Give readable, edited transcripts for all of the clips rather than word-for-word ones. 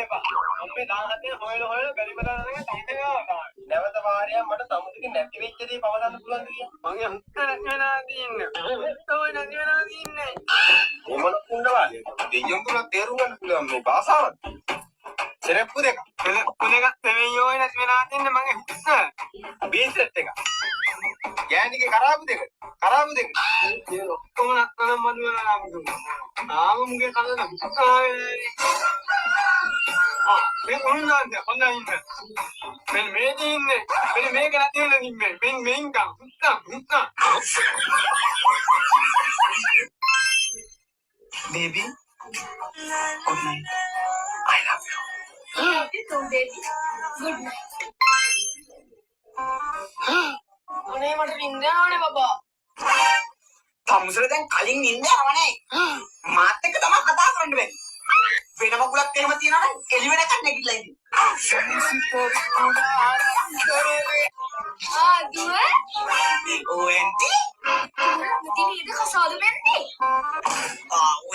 එපා. අම්මේ 17 හොයලා බැරි බදාගෙන තමුතේ ආවා. නැවත වාරයක් මට තමුතේ නැති වෙච්ච දේ පවසන්න පුළුවන්ද කියලා. මගේ හුත්තර වෙනා දින්නේ. ඔය නැති වෙනා දින්නේ. මොන කුණ්ඩවා. දෙයියන් තුන තේරුම් ගන්න පුළුවන් මේ භාෂාව. සරප්පු දෙක. සරප්පු දෙක තෙමෙයි ඔය නැති වෙනා දින්නේ මගේ හුත්තර. බීසෙට් එක. ගෑණිගේ කරාබු දෙක. කරාබු දෙක. ඒ ඔක්කොම නත්තනම් මදු වෙලා නම් දුන්නා. ආමුගේ කලන මේ උන්නාන්ද හොඳයි ඉන්න. මෙන්න මේ දින්නේ. මෙන්න මේක නැති වෙන දින්නේ. මෙන් මෙන්කම්. හුත්තා. Baby. Good night. I love you. Love you too, baby. Good night. අනේ මට නිින්ද යනවනේ බබා. තමුසල දැන් කලින් නිින්ද යනවනේ. මාත් එක්ක තමයි කතා කරන්න වෙන්නේ. වෙන මගුලක් එහෙම තියනවා නම් එළි වෙනකන් නැගිටලා ඉන්නේ. Duwe? ONT? Mati ni ida kasado benne.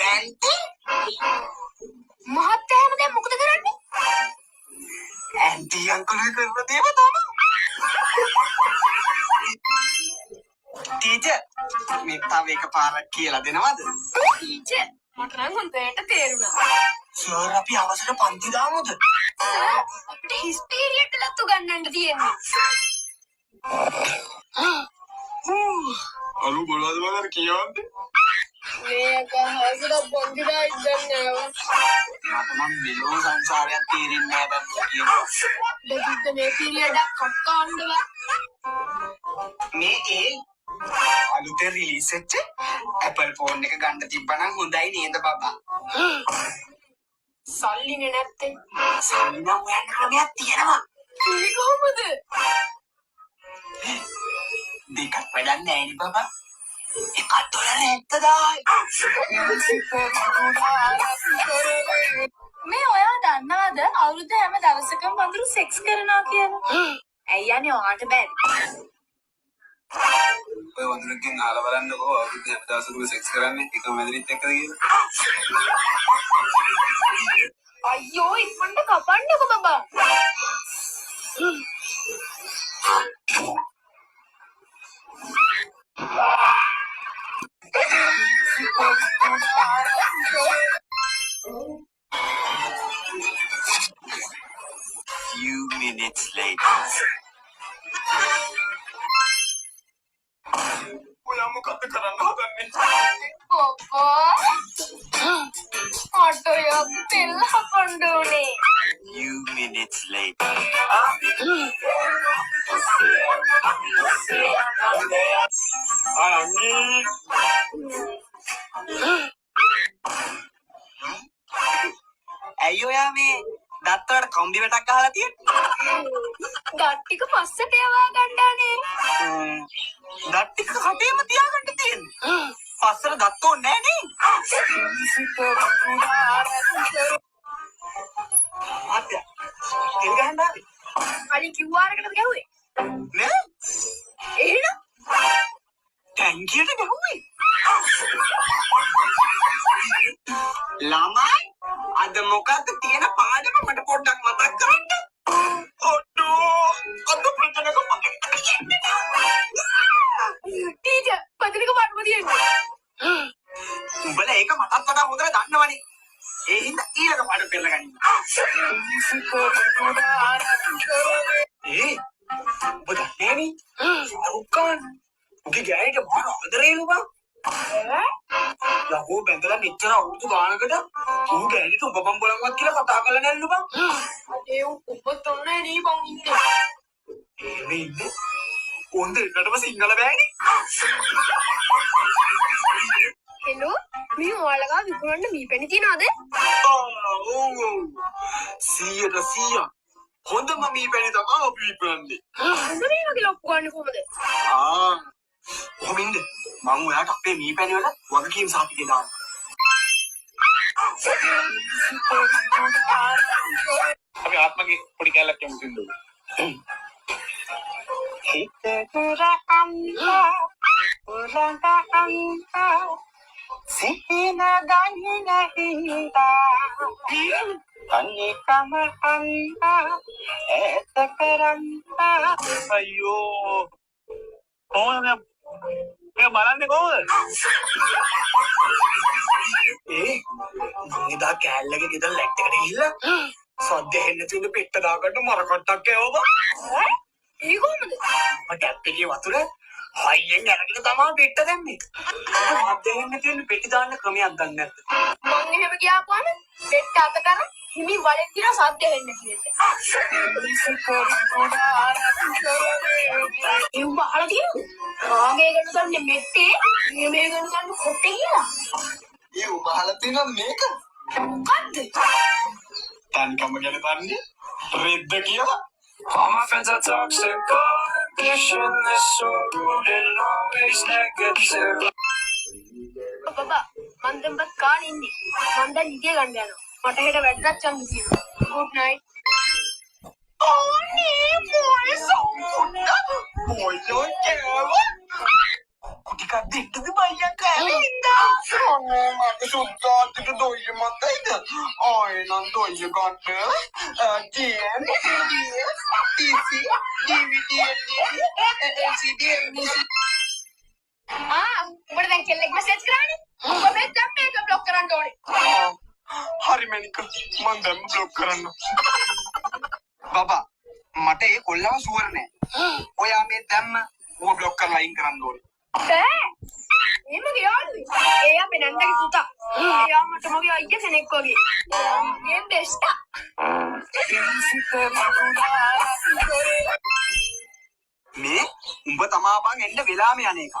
ONT? Mahatta එහෙම දැන් මොකද කරන්නේ? ඇන්ටි අංකල් කරන දේව තමයි. ටීචර් මේ තව එකපාරක් කියලා දෙනවද? ටීචර් මට නම් හොඳට තේරුණා. සර් අපි අවසර පන්ති දාමුද? අපිට හිස් පීරියඩ් එකක් උගන්වන්න තියෙන්නේ. අරු බලවද මගර කියන්නේ? මේක හසුර පොන්දිලා ඉඳන්නේ. මම මෙලෝ සංසාරයක් තේරෙන්නේ නැහැ බං කියනවා. දෙවිත් මේ පීරියඩ් එක කට්ටවන්නව. මේ ඒ අලුතෙන් රිලීස් වෙච්ච Apple phone එක ගන්න තිබ්බනම් හොඳයි නේද බබා? සල්ලිනේ නැත්තේ. සල්ලි නම් හොයන්න ක්‍රමයක් තියෙනවා. ඒ කොහොමද? දෙකක් වැඩක් නැහැ නේ බබා. එකක් $70. මේ ඔයා දන්නවද අවුරුදු හැම දවසකම වඳුරු සෙක්ස් කරනවා කියලා? ඇයි යන්නේ ඔයාට බැරි? ඔය වඳුරකින් අහලා බලන්නකෝ අවුරුදු 7000ක සෙක්ස් කරන්නේ එකම මැදිරිත් එක්කද කියලා. අයියෝ ඉක්මනට කපන්නකෝ බබා. Few minutes later. ඔයා මොකද කරන්න හදන්නේ? බබා ඔටෝයක් තෙල් හපන්න ඕනේ. Few minutes later. අනේ ඇයි ඔයා මේ දත් වලට කම්බි වැටක් ගහලා තියෙන්නේ? දත් ටික පස්සට යවා ගන්නනේ. දත් ටික කටේම තියාගන්න තියෙන්නේ. පස්සට දත් ඕනේ නැහැ නේ. තෙල් ගහන්න ආවේ. අනිත් QR එකටද ගැහුවේ? නේ? එහෙනම් ටැංකියට ගැහුවේ. ළමයි අද මොකක්ද තියෙන පාඩම මට පොඩ්ඩක් මතක් කරන්න. ඔඩෝ අද ප්‍රශ්නක ටීචර් පදිනක පාඩම තියෙනවා. උඹලා ඒක මටත් වඩා හොඳට දන්නවනේ. ඒ හින්දා ඊළඟ පාඩම පෙරලා ගනින්න. ඔබ දන්නේ නේ? ෂාරුක් ඛාන්. ඔගේ ගෑනිට මොන ආදරේලු බං? යකෝ බැඳලා මෙච්චර අවුරුදු ගානකට ඌ ගෑනිට ඔබ බම්බලන්වත් කියලා කතා කරලා නැල්ලු බං. අනේ උඹ තොන්නේ නේ බං ඉන්නේ. එහෙම ඉන්නේ. කොන්ද එන්නටම සිංහල බෑනේ. හෙලෝ මේ ඔයාලගා විකුණන්න මීපැණි තියනවද? ඔව් 100% හොඳම මීපැණි තමයි අපි විකුණන්නේ. හොඳ මේ වගේ ලොක්කු ගන්න කොහමද? කොමින්ද මම ඔයාට අපේ මීපැණි වල වගකීම් සාතිකේ දාන්න. අපි ආත්මගේ පොඩි කැලක් යමු සින්දු. හිතේතර අම්මා උරංග අම්මා සිහින ගන්නේ නැහිඳා අනිකම අන්නා ඇත කරන්නා අයියෝ කොහොමද මේ බලන්නේ කොහොමද මම එදා කෑල්ලගේ ගෙදර ලැට් එකට ගිහිල්ලා සද්ද හෙන්න තියෙන පෙට්ට දාගන්න මරකට්ටක් එවවා. ඒ කොහොමද? මම ටැප් එකේ වතුර හයියෙන් අරගෙන තමයි පෙට්ට දැම්මේ. සද්ද හෙන්න තියෙන පෙට්ටි දාන්න ක්‍රමයක් දන්නේ නැද්ද? මං එහෙම ගියාපුවම බෙට් අත කරන් හිමි වලෙන් දින සද්ද හෙන්න කියන්නේ. ඒ උඹ අහලා තියෙනවද? ආගේ ගන්න ගන්නේ මෙට්ටේ මේ ගන්න ගන්න කොටේ කියලා. ඒ උබහලා තියෙන මේක මොකද්ද? තනිකම ගැන දන්නේ රෙද්ද කියලා. All my friends are toxic, condition is so rude and always negative. බබා මන් දැන් බත් කාගෙන ඉන්නේ. මන් දැන් නිදිය ගන්න යනවා. මට හෙට වැඩක් යන්න තියෙනවා. Good night. ඕනේ මොයෝ කෑව ටිකක් දෙන්නද බයියා කෑවේ ඉඳා අනේ මට සුද්දාට දොයිය මතයිද ආයෙනම් දොයිය ගන්න TC DVD LCD උඹට දැන් කෙල්ලෙක් මැසේජ් කරානේ. උඹ මේ දැන් මේක බ්ලොක් කරන්න ඕනේ. හරි මැනික මං දැන් බ්ලොක් කරන්න බබා මට ඒ කොල්ලව සුවර නෑ ඔයා මේ දැම්ම ඌව බ්ලොක් කරලා අයින් කරන්න ඕනේ බෑ. එහෙම ගියාලුයි. එයා අපේ නන්දගේ පුතා. එයා මට මගේ අයියා කෙනෙක් වගේ. මේ බෙස්ට්. මේ උඹ තමා බං එන්න වෙලාම යන එක.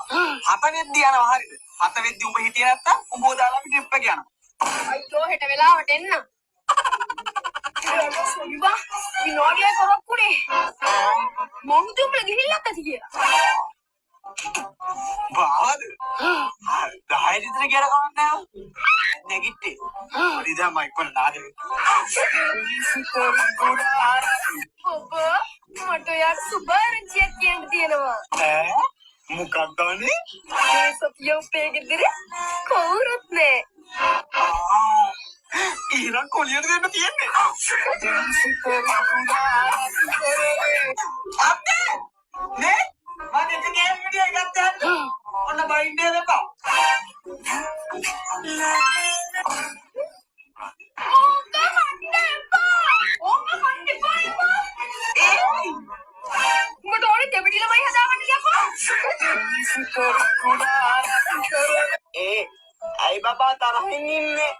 7 වෙද්දි යනවා හරිද? 7 වෙද්දි උඹ හිටියේ නැත්තම් උඹව දාලා අපි ට්‍රිප් එක යනවා. අයියෝ හෙට වෙලාවට එන්න. ඉබා විනෝඩිය කරොක්කුනේ. මං දුම්ල ගිහිල්ලා ඇති කියලා. බාද? 10 විතර ගියර කමක් නෑ. නැගිට්ටේ. හරි දැන් මම ඉක්මන නාදේ. ඔබ මට යාට සුබාරංචියක් කියන්න තියෙනවා. මොකක්ද අනේ? මේ සොපිය උපේ ගෙදර කවුරුත් නෑ. ඊරන් කොලියට දෙන්න තියෙන්නේ. අප්පේ! නේ? මම එක ගේම් විදිය ගත්තා. ඔන්න බයින්ඩේ දෙපා. උඹට ඕනේ දෙවිඩි ළමයි හදාගන්න ඒ අයි බබා තරහින් ඉන්නේ.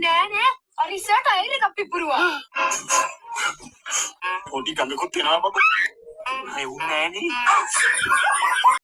නෑ නෑ අරිසට අයිර එක පිපුරුවා. පොඩි ගඟකුත් වෙනවා බබා. මේ උන්නේ නෑනේ.